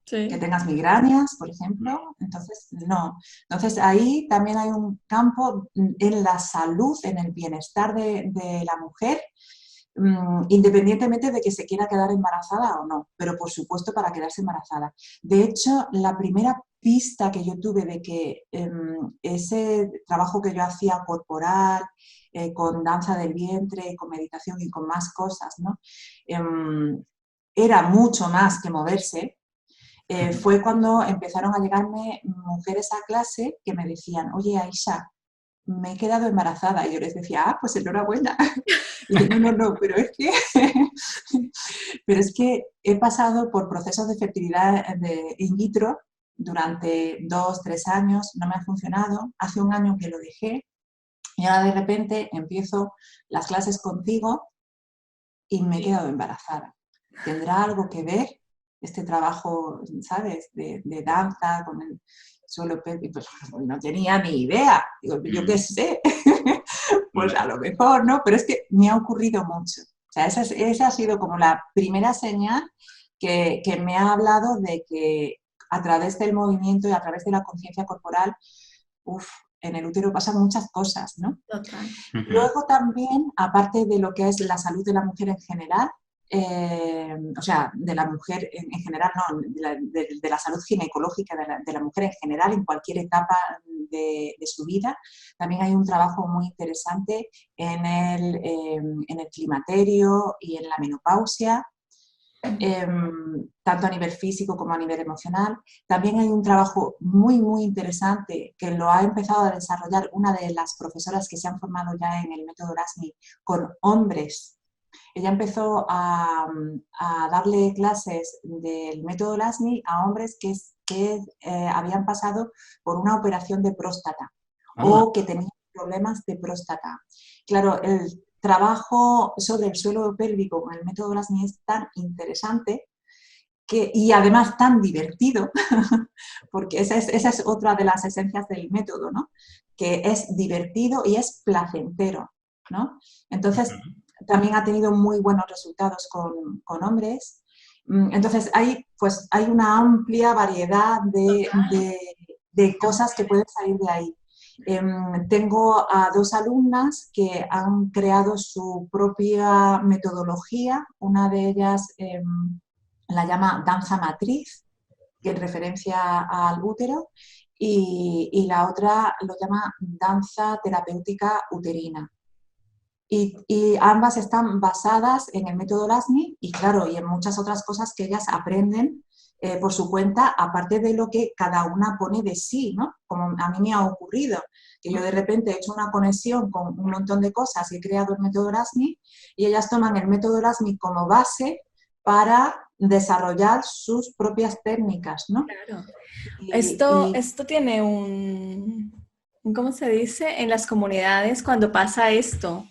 Sí. Que tengas migrañas, por ejemplo. Entonces, no. Entonces, ahí también hay un campo en la salud, en el bienestar de la mujer, independientemente de que se quiera quedar embarazada o no, pero por supuesto para quedarse embarazada. De hecho, la primera pista que yo tuve de que ese trabajo que yo hacía corporal, con danza del vientre, con meditación y con más cosas, ¿no? Era mucho más que moverse. Fue cuando empezaron a llegarme mujeres a clase que me decían, oye, Aisha, me he quedado embarazada. Y yo les decía, pues enhorabuena. Y yo, no, pero es que he pasado por procesos de fertilidad in vitro durante 2, 3 años, no me ha funcionado. Hace un año que lo dejé y ahora de repente empiezo las clases contigo y me he quedado embarazada. ¿Tendrá algo que ver este trabajo, sabes, de danza con el suelo pélvico? Pues no tenía ni idea. Digo, yo qué sé. Pues a lo mejor, ¿no? Pero es que me ha ocurrido mucho. O sea, esa ha sido como la primera señal que me ha hablado de que a través del movimiento y a través de la conciencia corporal, en el útero pasan muchas cosas, ¿no? Total. Luego también, aparte de lo que es la salud de la mujer en general, o sea, de la mujer en general, no, de la salud ginecológica de la mujer en general, en cualquier etapa de su vida. También hay un trabajo muy interesante en el climaterio y en la menopausia, tanto a nivel físico como a nivel emocional. También hay un trabajo muy, muy interesante que lo ha empezado a desarrollar una de las profesoras que se han formado ya en el método LASMI con hombres. Ella empezó a darle clases del método LASMI a hombres que habían pasado por una operación de próstata o que tenían problemas de próstata. Claro, el trabajo sobre el suelo pélvico con el método LASMI es tan interesante y además tan divertido, porque esa es otra de las esencias del método, ¿no? Que es divertido y es placentero, ¿no? Entonces, también ha tenido muy buenos resultados con hombres. Entonces, hay una amplia variedad de cosas que pueden salir de ahí. Tengo a 2 alumnas que han creado su propia metodología. Una de ellas la llama danza matriz, que en referencia al útero, y la otra lo llama danza terapéutica uterina. Y ambas están basadas en el método LASMI y, claro, y en muchas otras cosas que ellas aprenden por su cuenta, aparte de lo que cada una pone de sí, ¿no? Como a mí me ha ocurrido, que yo de repente he hecho una conexión con un montón de cosas y he creado el método LASMI y ellas toman el método LASMI como base para desarrollar sus propias técnicas, ¿no? Claro. Esto tiene ¿cómo se dice? En las comunidades cuando pasa esto.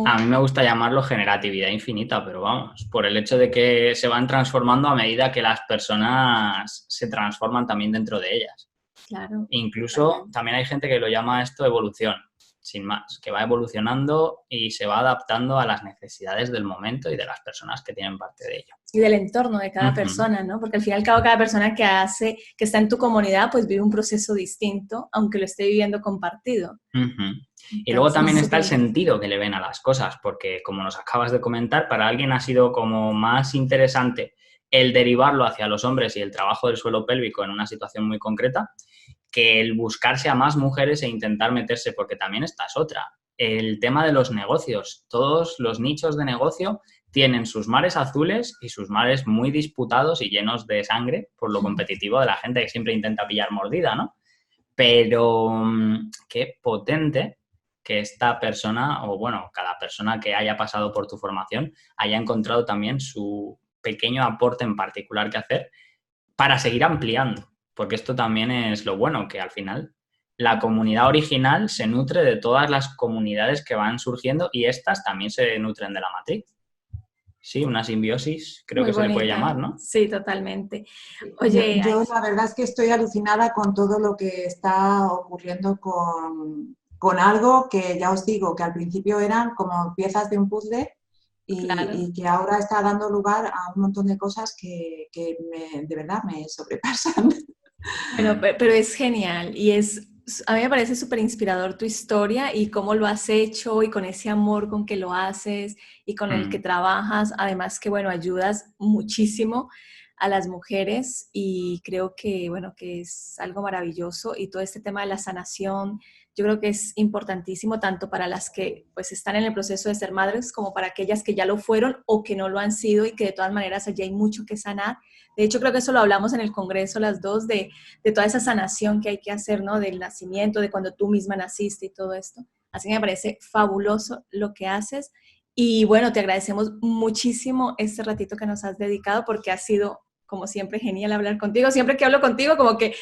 A mí me gusta llamarlo generatividad infinita, pero vamos, por el hecho de que se van transformando a medida que las personas se transforman también dentro de ellas. Claro. Incluso también hay gente que lo llama esto evolución, sin más, que va evolucionando y se va adaptando a las necesidades del momento y de las personas que tienen parte de ello. Y del entorno de cada persona, ¿no? Porque al fin y al cabo cada persona que está en tu comunidad, pues vive un proceso distinto, aunque lo esté viviendo compartido. Y luego también está el sentido que le ven a las cosas, porque como nos acabas de comentar, para alguien ha sido como más interesante el derivarlo hacia los hombres y el trabajo del suelo pélvico en una situación muy concreta, que el buscarse a más mujeres e intentar meterse, porque también esta es otra. El tema de los negocios. Todos los nichos de negocio tienen sus mares azules y sus mares muy disputados y llenos de sangre por lo competitivo de la gente que siempre intenta pillar mordida, ¿no? Pero qué potente que esta persona, o bueno, cada persona que haya pasado por tu formación, haya encontrado también su pequeño aporte en particular que hacer para seguir ampliando. Porque esto también es lo bueno, que al final la comunidad original se nutre de todas las comunidades que van surgiendo y estas también se nutren de la matriz. Sí, una simbiosis, creo que se le puede llamar, ¿no? Sí, totalmente. Oye, yo la verdad es que estoy alucinada con todo lo que está ocurriendo con algo que ya os digo, que al principio eran como piezas de un puzzle y que ahora está dando lugar a un montón de cosas que de verdad me sobrepasan. Bueno, pero es genial y a mí me parece súper inspirador tu historia y cómo lo has hecho y con ese amor con que lo haces y con el que trabajas. Además que, bueno, ayudas muchísimo a las mujeres y creo que, bueno, que es algo maravilloso y todo este tema de la sanación, yo creo que es importantísimo tanto para las que pues están en el proceso de ser madres como para aquellas que ya lo fueron o que no lo han sido y que de todas maneras allí hay mucho que sanar. De hecho, creo que eso lo hablamos en el Congreso las dos, de toda esa sanación que hay que hacer, ¿no? Del nacimiento, de cuando tú misma naciste y todo esto. Así que me parece fabuloso lo que haces. Y bueno, te agradecemos muchísimo este ratito que nos has dedicado porque ha sido, como siempre, genial hablar contigo. Siempre que hablo contigo, como que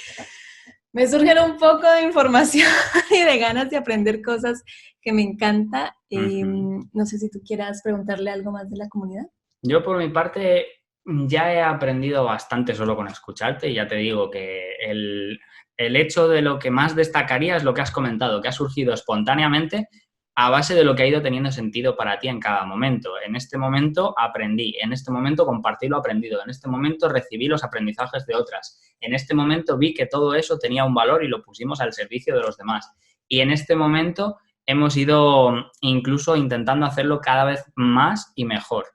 me surgen un poco de información y de ganas de aprender cosas que me encanta. No sé si tú quieras preguntarle algo más de la comunidad. Yo, por mi parte, ya he aprendido bastante solo con escucharte y ya te digo que el hecho de lo que más destacaría es lo que has comentado, que ha surgido espontáneamente a base de lo que ha ido teniendo sentido para ti en cada momento. En este momento aprendí, en este momento compartí lo aprendido, en este momento recibí los aprendizajes de otras, en este momento vi que todo eso tenía un valor y lo pusimos al servicio de los demás. Y en este momento hemos ido incluso intentando hacerlo cada vez más y mejor.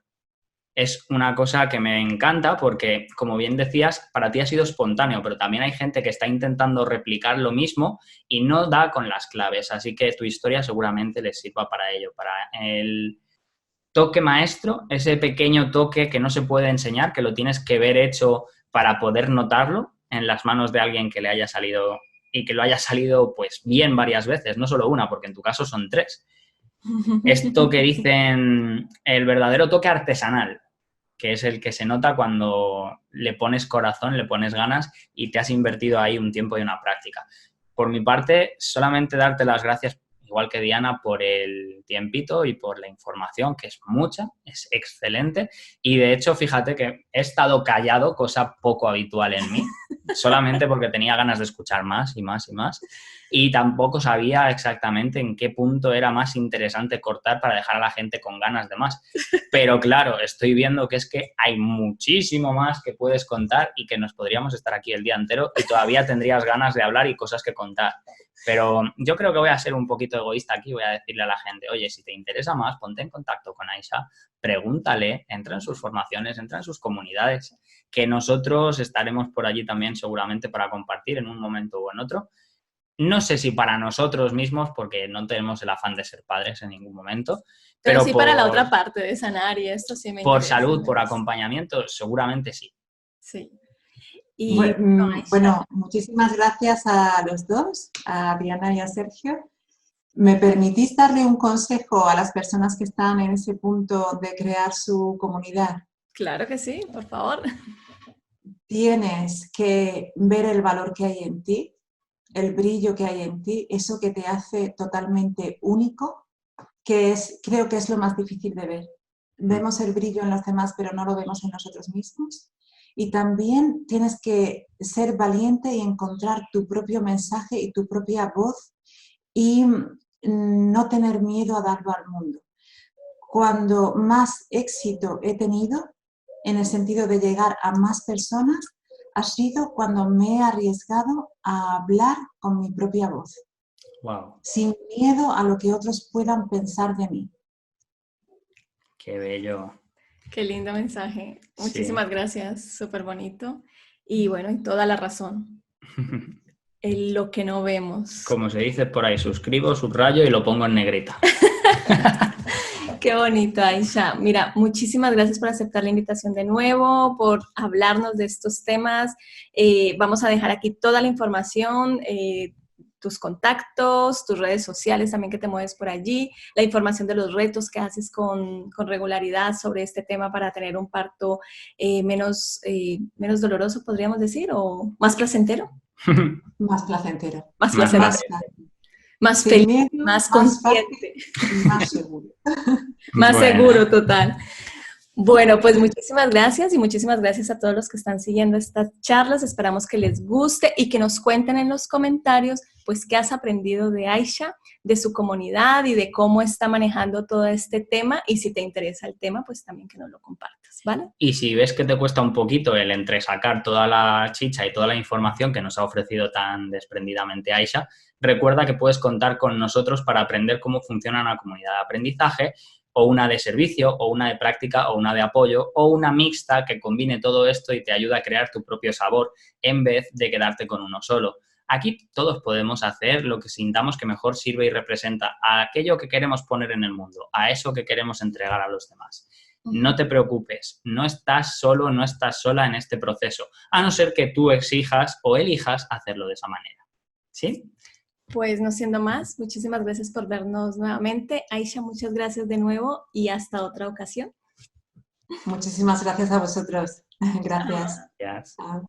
Es una cosa que me encanta porque, como bien decías, para ti ha sido espontáneo, pero también hay gente que está intentando replicar lo mismo y no da con las claves. Así que tu historia seguramente les sirva para ello, para el toque maestro, ese pequeño toque que no se puede enseñar, que lo tienes que ver hecho para poder notarlo en las manos de alguien que le haya salido y que lo haya salido pues bien varias veces, no solo una, porque en tu caso son 3. Esto que dicen el verdadero toque artesanal, que es el que se nota cuando le pones corazón, le pones ganas y te has invertido ahí un tiempo y una práctica. Por mi parte, solamente darte las gracias, igual que Diana, por el tiempito y por la información, que es mucha, es excelente. Y de hecho, fíjate que he estado callado, cosa poco habitual en mí, solamente porque tenía ganas de escuchar más y más y más. Y tampoco sabía exactamente en qué punto era más interesante cortar para dejar a la gente con ganas de más. Pero claro, estoy viendo que es que hay muchísimo más que puedes contar y que nos podríamos estar aquí el día entero y todavía tendrías ganas de hablar y cosas que contar. Pero yo creo que voy a ser un poquito egoísta aquí, voy a decirle a la gente, oye, si te interesa más, ponte en contacto con Aisha, pregúntale, entra en sus formaciones, entra en sus comunidades, que nosotros estaremos por allí también seguramente para compartir en un momento o en otro. No sé si para nosotros mismos, porque no tenemos el afán de ser padres en ningún momento, Pero pero sí para la otra parte de sanar y esto sí me por interesa. salud, por acompañamiento, seguramente sí. Sí. Y Bueno, muchísimas gracias a los dos, a Diana y a Sergio. ¿Me permitís darle un consejo a las personas que están en ese punto de crear su comunidad? Claro que sí, por favor. Tienes que ver el valor que hay en ti, el brillo que hay en ti, eso que te hace totalmente único, creo que es lo más difícil de ver. Vemos el brillo en los demás, pero no lo vemos en nosotros mismos. Y también tienes que ser valiente y encontrar tu propio mensaje y tu propia voz y no tener miedo a darlo al mundo. Cuando más éxito he tenido, en el sentido de llegar a más personas, ha sido cuando me he arriesgado a hablar con mi propia voz. Wow. Sin miedo a lo que otros puedan pensar de mí. Qué bello. Qué lindo mensaje. Sí. Muchísimas gracias, súper bonito. Y bueno, y toda la razón. En lo que no vemos. Como se dice por ahí, suscribo, subrayo y lo pongo en negrita. Qué bonito, Aisha. Mira, muchísimas gracias por aceptar la invitación de nuevo, por hablarnos de estos temas. Vamos a dejar aquí toda la información, tus contactos, tus redes sociales también que te mueves por allí, la información de los retos que haces con regularidad sobre este tema para tener un parto menos doloroso, podríamos decir, o más placentero. Más placentero. Más placentero. Más feliz, miedo, más consciente. Y más seguro. Más seguro, total. Bueno, pues muchísimas gracias y muchísimas gracias a todos los que están siguiendo estas charlas. Esperamos que les guste y que nos cuenten en los comentarios pues qué has aprendido de Aisha, de su comunidad y de cómo está manejando todo este tema, y si te interesa el tema, pues también que nos lo compartas, ¿vale? Y si ves que te cuesta un poquito el entresacar toda la chicha y toda la información que nos ha ofrecido tan desprendidamente Aisha, recuerda que puedes contar con nosotros para aprender cómo funciona una comunidad de aprendizaje, o una de servicio, o una de práctica, o una de apoyo, o una mixta que combine todo esto y te ayuda a crear tu propio sabor en vez de quedarte con uno solo. Aquí todos podemos hacer lo que sintamos que mejor sirve y representa a aquello que queremos poner en el mundo, a eso que queremos entregar a los demás. No te preocupes, no estás solo, no estás sola en este proceso, a no ser que tú exijas o elijas hacerlo de esa manera. ¿Sí? Pues no siendo más, muchísimas gracias por vernos nuevamente. Aisha, muchas gracias de nuevo y hasta otra ocasión. Muchísimas gracias a vosotros. Gracias. Gracias. Chao.